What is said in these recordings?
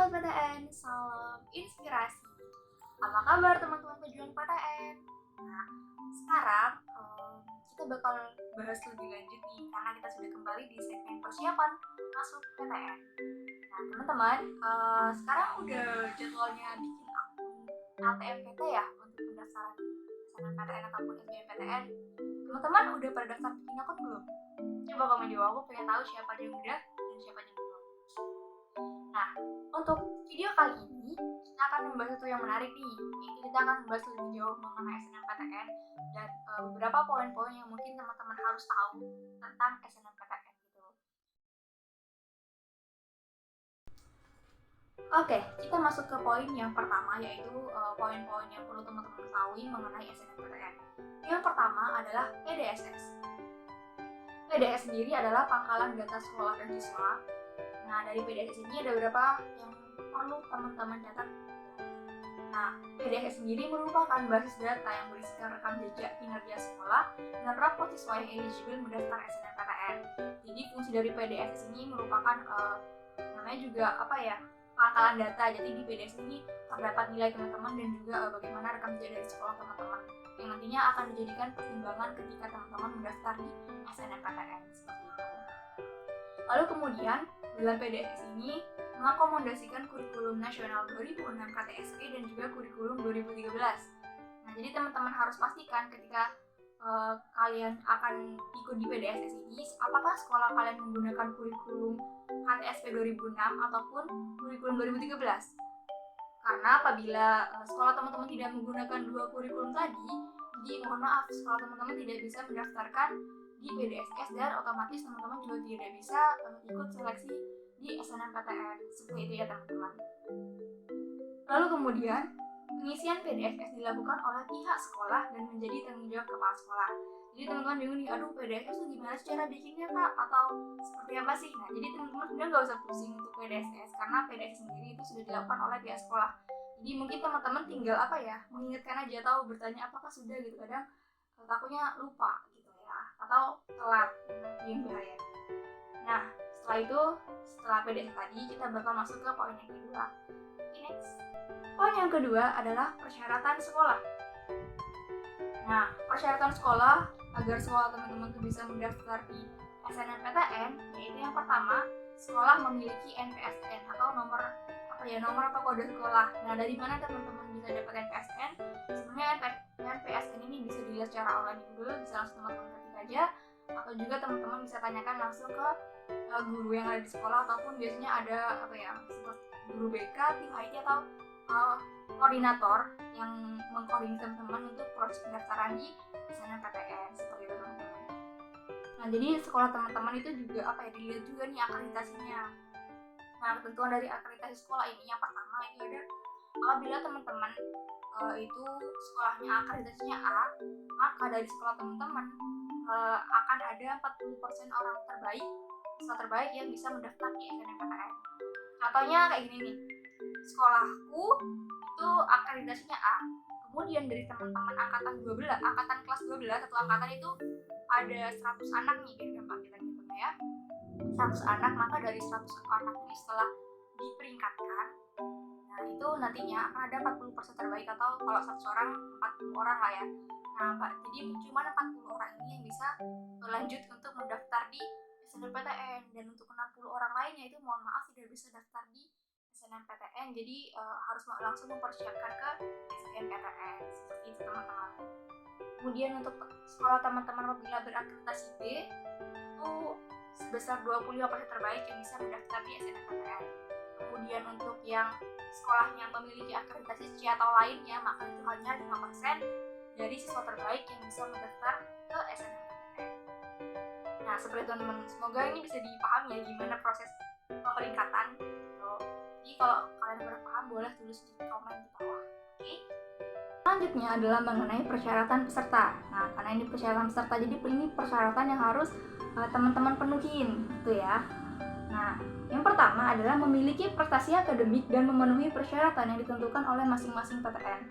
Sobat PTN, salam inspirasi. Apa kabar teman-teman pejuang PTN? Nah, sekarang kita bakal bahas lebih lanjut nih karena kita sudah kembali di segmen persiapan masuk PTN. Nah, teman-teman, sekarang udah jadwalnya bikin akun LTMPT ya untuk pendaftaran SNMPTN ataupun SBMPTN. Teman-teman udah pada daftar bikin akun belum? Coba komen di bawah, aku pengen tahu siapa aja yang udah dan siapa aja yang belum. Nah, untuk video kali ini kita akan membahas sesuatu yang menarik nih, yaitu kita akan membahas lebih jauh mengenai SNMPTN dan beberapa poin-poin yang mungkin teman-teman harus tahu tentang SNMPTN gitu. Oke, kita masuk ke poin yang pertama, yaitu poin-poin yang perlu teman-teman ketahui mengenai SNMPTN. Yang pertama adalah PDSS. PDS sendiri adalah pangkalan data sekolah dan siswa. Nah, dari PDS ini ada beberapa yang perlu teman-teman catat. Nah, PDS sendiri merupakan basis data yang berisikan rekam jejak kinerja sekolah dan rapor siswa yang eligible mendaftar SNMPTN. Jadi fungsi dari PDS ini merupakan namanya juga pangkalan data. Jadi di PDS ini terdapat nilai teman-teman dan juga bagaimana rekam jejak dari sekolah teman-teman yang nantinya akan dijadikan pertimbangan ketika teman-teman mendaftar di SNMPTN seperti itu. Lalu kemudian dalam PDS ini mengakomodasikan kurikulum nasional 2006 KTSP dan juga kurikulum 2013. Nah, jadi teman-teman harus pastikan ketika kalian akan ikut di PDSS ini, apakah sekolah kalian menggunakan kurikulum KTSP 2006 ataupun kurikulum 2013. Karena apabila sekolah teman-teman tidak menggunakan dua kurikulum tadi, jadi mohon maaf, sekolah teman-teman tidak bisa mendaftarkan di PDSS dan otomatis teman-teman juga tidak bisa ikut seleksi di SNMPTN. Seperti itu ya teman-teman. Lalu kemudian pengisian PDSS dilakukan oleh pihak sekolah dan menjadi tanggung jawab kepala sekolah. Jadi teman-teman bingung nih, aduh PDSS itu gimana cara bikinnya kak? Atau seperti apa sih? Nah, jadi teman-teman sebenarnya nggak usah pusing untuk PDSS karena PDSS sendiri itu sudah dilakukan oleh pihak sekolah. Jadi mungkin teman-teman tinggal mengingatkan aja atau bertanya apakah sudah gitu. Kadang takutnya lupa gitu ya, atau telat yang bahaya. Nah, setelah PDSS tadi kita bakal masuk ke poin yang kedua. Next. Poin yang kedua adalah persyaratan sekolah. Nah, persyaratan sekolah agar sekolah teman-teman tuh bisa mendaftar di SNMPTN, yaitu yang pertama, sekolah memiliki NPSN atau nomor atau kode sekolah. Nah, dari mana teman-teman bisa dapat NPSN? Sebenarnya NPSN ini bisa dilihat secara online di Google, bisa langsung teman-teman ketik aja, atau juga teman-teman bisa tanyakan langsung ke guru yang ada di sekolah, ataupun biasanya ada seperti guru BK, tim IT atau koordinator yang mengkoordinasi teman-teman untuk proses pendaftaran di SNMPTN seperti itu teman-teman. Nah, jadi sekolah teman-teman itu juga dilihat juga nih akreditasinya. Nah, ketentuan dari akreditasi sekolah ini yang pertama itu ada apabila teman-teman itu sekolahnya akreditasinya A, maka dari sekolah teman-teman akan ada 40% orang siswa terbaik yang bisa mendaftar di SNMPTN. Contohnya kayak gini nih, sekolahku itu akreditasinya A, kemudian dari teman-teman angkatan kelas 12, satu angkatan itu ada 100 anak nih, biar gampang kita ngitungnya ya, 100 anak, maka dari 100 anak ini setelah diperingkatkan, nah itu nantinya akan ada 40% terbaik, atau kalau 100 orang 40 orang lah ya. Nah, jadi cuma 40 orang ini yang bisa lanjut untuk mendaftar di SNMPTN, dan untuk 60 orang lainnya itu mohon maaf tidak bisa daftar di SNMPTN, jadi harus langsung mempersiapkan ke SBMPTN seperti itu teman-teman. Kemudian untuk sekolah teman-teman apabila berakreditasi B itu sebesar 25% terbaik yang bisa mendaftar di SNMPTN. Kemudian untuk yang sekolahnya memiliki akreditasi C atau lainnya, maka itu hanya 5% dari siswa terbaik yang bisa mendaftar ke SNMPTN. Nah, seperti teman-teman, semoga ini bisa dipahami ya gimana proses pemeringkatan. Jadi kalau kalian udah paham, boleh tulis di komen di bawah. Oke? Selanjutnya adalah mengenai persyaratan peserta. Nah, karena ini persyaratan peserta, jadi ini persyaratan yang harus teman-teman penuhin, gitu ya. Nah, yang pertama adalah memiliki prestasi akademik dan memenuhi persyaratan yang ditentukan oleh masing-masing PTN.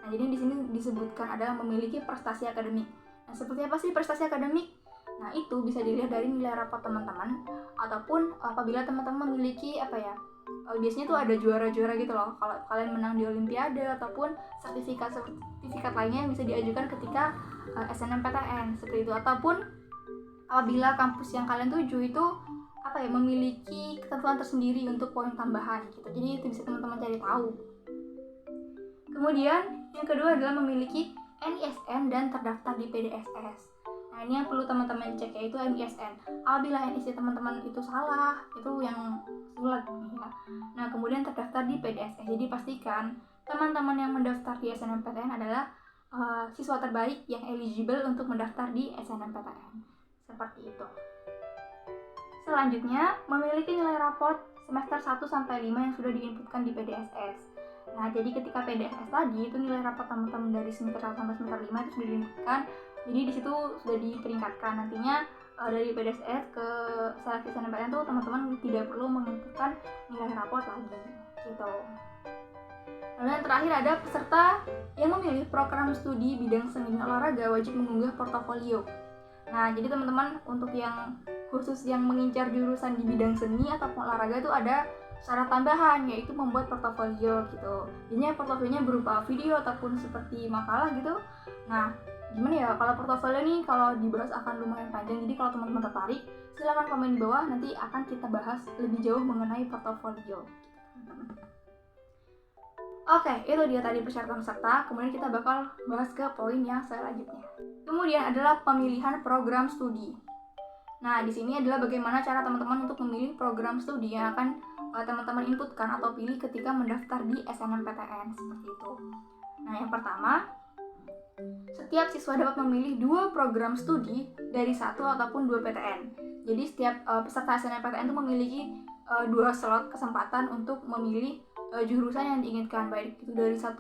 Nah, jadi di sini disebutkan adalah memiliki prestasi akademik. Nah, seperti apa sih prestasi akademik? Nah, itu bisa dilihat dari nilai rapor teman-teman, ataupun apabila teman-teman memiliki biasanya tuh ada juara-juara gitu loh. Kalau kalian menang di olimpiade ataupun sertifikat lainnya yang bisa diajukan ketika SNMPTN seperti itu. Ataupun apabila kampus yang kalian tuju itu memiliki ketentuan tersendiri untuk poin tambahan gitu. Jadi itu bisa teman-teman cari tahu. Kemudian yang kedua adalah memiliki NISN dan terdaftar di PDSS. Nah, ini yang perlu teman-teman cek, yaitu NISN. Apabila NISN teman-teman itu salah, itu yang sulit ya. Nah, kemudian terdaftar di PDSS. Jadi pastikan teman-teman yang mendaftar di SNMPTN adalah siswa terbaik yang eligible untuk mendaftar di SNMPTN. Seperti itu. Selanjutnya, memiliki nilai raport semester 1-5 yang sudah diinputkan di PDSS. Nah, jadi ketika PDSS tadi, itu nilai raport teman-teman dari semester 1 sampai semester 5 itu sudah diinputkan. Jadi di situ sudah diperingkatkan. Nantinya dari PDSS ke seleksi SNMPTN itu teman-teman tidak perlu menginputkan nilai raport lagi. Gitu. Lalu yang terakhir ada peserta yang memilih program studi bidang seni dan olahraga wajib mengunggah portofolio. Nah, jadi teman-teman untuk yang khusus yang mengincar jurusan di bidang seni ataupun olahraga itu ada syarat tambahan, yaitu membuat portofolio gitu. Jadinya portofolionya berupa video ataupun seperti makalah gitu. Nah, gimana ya kalau portofolio nih, kalau dibahas akan lumayan panjang. Jadi kalau teman-teman tertarik, silakan komen di bawah, nanti akan kita bahas lebih jauh mengenai portofolio. Oke, itu dia tadi persyaratan peserta. Kemudian kita bakal bahas ke poin yang selanjutnya. Kemudian adalah pemilihan program studi. Nah, di sini adalah bagaimana cara teman-teman untuk memilih program studi yang akan teman-teman inputkan atau pilih ketika mendaftar di SNMPTN seperti itu. Nah, yang pertama, setiap siswa dapat memilih 2 program studi dari 1 ataupun 2 PTN. Jadi setiap peserta SNMPTN itu memiliki 2 slot kesempatan untuk memilih jurusan yang diinginkan, baik itu dari 1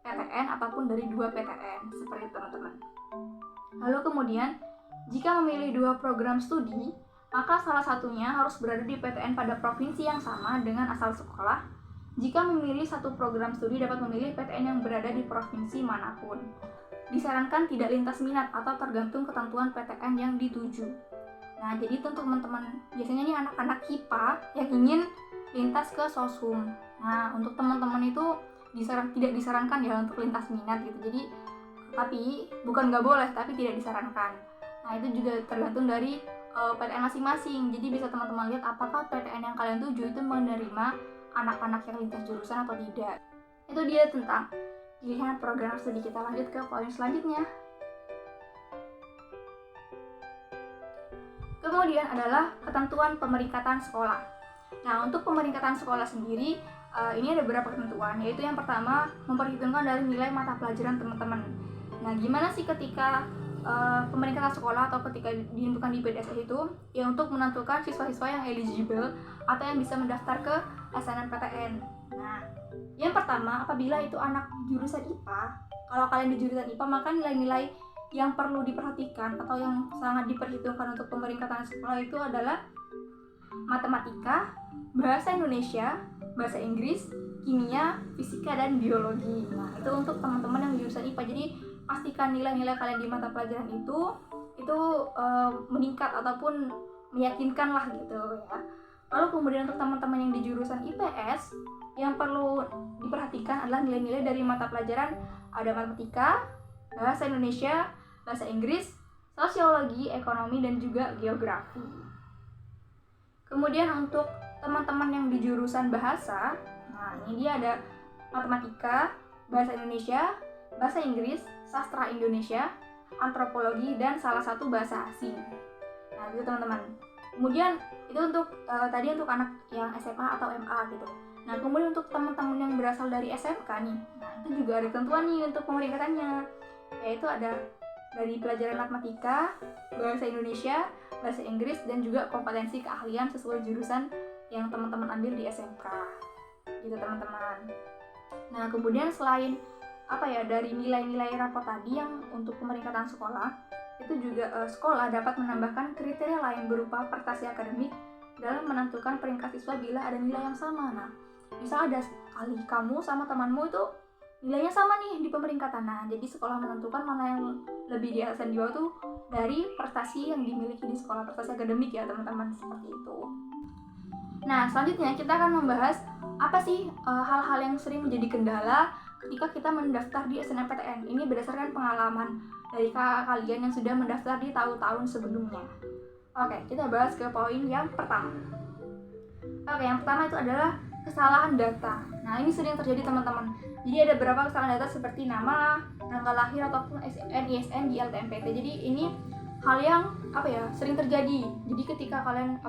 PTN ataupun dari 2 PTN seperti itu teman-teman. Lalu kemudian jika memilih 2 program studi, maka salah satunya harus berada di PTN pada provinsi yang sama dengan asal sekolah. Jika memilih 1 program studi, dapat memilih PTN yang berada di provinsi manapun. Disarankan tidak lintas minat atau tergantung ketentuan PTN yang dituju. Nah, jadi itu untuk teman-teman, biasanya nih anak-anak HIPA yang ingin lintas ke Soshum. Nah, untuk teman-teman itu tidak disarankan ya untuk lintas minat gitu. Jadi, tapi bukan nggak boleh, tapi tidak disarankan. Nah, itu juga tergantung dari PTN masing-masing. Jadi bisa teman-teman lihat apakah PTN yang kalian tuju itu menerima anak-anak yang lintas jurusan atau tidak. Itu dia tentang pilihan program studi. Kita lanjut ke poin selanjutnya. Kemudian adalah ketentuan pemeringkatan sekolah. Nah, untuk pemeringkatan sekolah sendiri, ini ada beberapa ketentuan, yaitu yang pertama, memperhitungkan dari nilai mata pelajaran teman-teman. Nah, gimana sih ketika pemeringkatan sekolah atau ketika ditentukan di PDSS itu, ya untuk menentukan siswa-siswa yang eligible atau yang bisa mendaftar ke SNMPTN. Nah, yang pertama, apabila itu anak jurusan IPA, kalau kalian di jurusan IPA, maka nilai-nilai yang perlu diperhatikan atau yang sangat diperhitungkan untuk pemeringkatan sekolah itu adalah matematika, bahasa Indonesia, bahasa Inggris, kimia, fisika, dan biologi. Nah, itu untuk teman-teman yang jurusan IPA. Jadi pastikan nilai-nilai kalian di mata pelajaran itu meningkat ataupun meyakinkan lah gitu ya. Lalu kemudian untuk teman-teman yang di jurusan IPS, yang perlu diperhatikan adalah nilai-nilai dari mata pelajaran ada matematika, bahasa Indonesia, bahasa Inggris, sosiologi, ekonomi, dan juga geografi. Kemudian untuk teman-teman yang di jurusan bahasa, nah ini dia ada matematika, bahasa Indonesia, bahasa Inggris, sastra Indonesia, antropologi, dan salah satu bahasa asing. Nah itu teman-teman. Kemudian itu untuk tadi untuk anak yang SMA atau MA gitu. Nah kemudian untuk teman-teman yang berasal dari SMK nih, nah itu juga ada ketentuan nih untuk pemeringkatannya, yaitu ada dari pelajaran matematika, bahasa Indonesia, bahasa Inggris, dan juga kompetensi keahlian sesuai jurusan yang teman-teman ambil di SMK gitu teman-teman. Nah kemudian selain dari nilai-nilai rapor tadi yang untuk pemeringkatan sekolah, itu juga sekolah dapat menambahkan kriteria lain berupa prestasi akademik dalam menentukan peringkat siswa bila ada nilai yang sama. Nah misal ada kali kamu sama temanmu itu nilainya sama nih di pemeringkatan. Nah, jadi sekolah menentukan mana yang lebih di atas dan di bawah tuh dari prestasi yang dimiliki di sekolah, prestasi akademik ya teman-teman, seperti itu. Nah, selanjutnya kita akan membahas apa sih hal-hal yang sering menjadi kendala ketika kita mendaftar di SNMPTN. Ini berdasarkan pengalaman dari kakak kalian yang sudah mendaftar di tahun-tahun sebelumnya. Oke, kita bahas ke poin yang pertama. Oke, yang pertama itu adalah kesalahan data. Nah, ini sering terjadi teman-teman. Jadi ada beberapa kesalahan data seperti nama, tanggal lahir ataupun SNN, ISN di LTMPT. Jadi ini hal yang sering terjadi. Jadi ketika kalian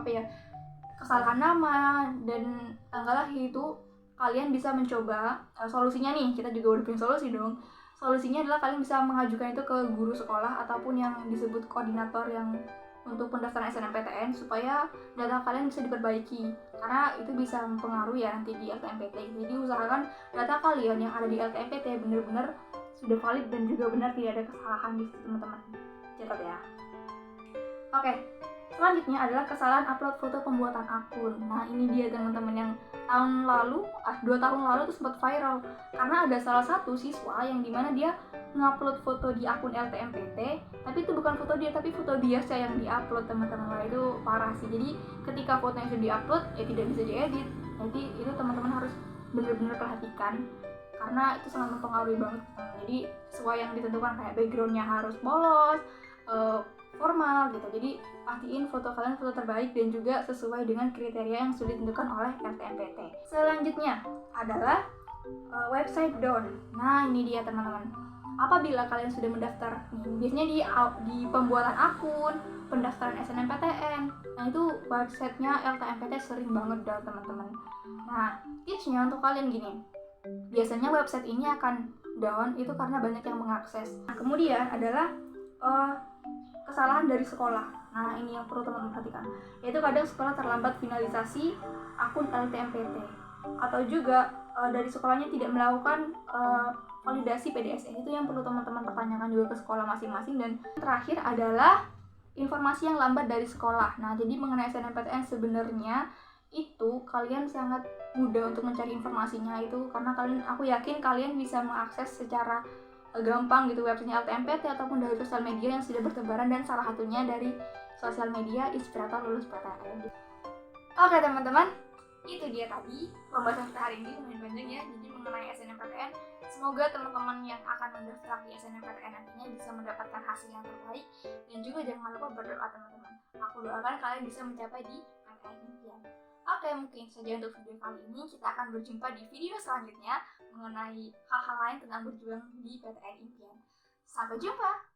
kesalahan nama dan tanggal lahir itu, kalian bisa mencoba solusinya nih. Kita juga udah punya solusi dong. Solusinya adalah kalian bisa mengajukan itu ke guru sekolah ataupun yang disebut koordinator yang untuk pendaftaran SNMPTN supaya data kalian bisa diperbaiki, karena itu bisa mempengaruhi ya nanti di LTMPT. Jadi usahakan data kalian yang ada di LTMPT benar-benar sudah valid dan juga benar, tidak ada kesalahan di situ teman-teman. Catat ya. Oke, selanjutnya adalah kesalahan upload foto pembuatan akun. Nah, ini dia teman-teman yang tahun lalu, 2 tahun lalu tuh sempat viral karena ada salah satu siswa yang dimana dia ngupload foto di akun LTMPT, tapi itu bukan foto dia, tapi foto biasa yang diupload teman-teman. Wah, itu parah sih. Jadi ketika fotonya sudah diupload tidak bisa diedit. Jadi itu teman-teman harus benar-benar perhatikan karena itu sangat mempengaruhi banget. Jadi sesuai yang ditentukan, kayak backgroundnya harus polos, formal gitu. Jadi pastiin foto kalian foto terbaik dan juga sesuai dengan kriteria yang sudah ditentukan oleh LTMPT. Selanjutnya adalah website down. Nah, ini dia teman-teman. Apabila kalian sudah mendaftar, biasanya di pembuatan akun, pendaftaran SNMPTN, nah itu websitenya LTMPT sering banget down teman-teman. Nah, tipsnya untuk kalian gini, biasanya website ini akan down itu karena banyak yang mengakses. Nah, kemudian adalah kesalahan dari sekolah. Nah, ini yang perlu teman-teman perhatikan, yaitu kadang sekolah terlambat finalisasi akun LTMPT, atau juga dari sekolahnya tidak melakukan validasi PDSN. Itu yang perlu teman-teman pertanyakan juga ke sekolah masing-masing. Dan terakhir adalah informasi yang lambat dari sekolah. Nah, jadi mengenai SNMPTN sebenarnya itu kalian sangat mudah untuk mencari informasinya itu, karena aku yakin kalian bisa mengakses secara gampang gitu websitenya LTMPT ataupun dari sosial media yang sudah bertebaran, dan salah satunya dari sosial media Inspirator Lulus PTN. Oke teman-teman, itu dia tadi pembahasan kita hari ini, lumayan panjang ya, jadi mengenai SNMPTN. Semoga teman-teman yang akan mendaftar di SNMPTN nantinya bisa mendapatkan hasil yang terbaik, dan juga jangan lupa berdoa teman-teman. Aku doakan kalian bisa mencapai di PTN impian. Oke, mungkin saja untuk video kali ini. Kita akan berjumpa di video selanjutnya mengenai hal-hal lain tentang berjuang di PTN impian. Sampai jumpa!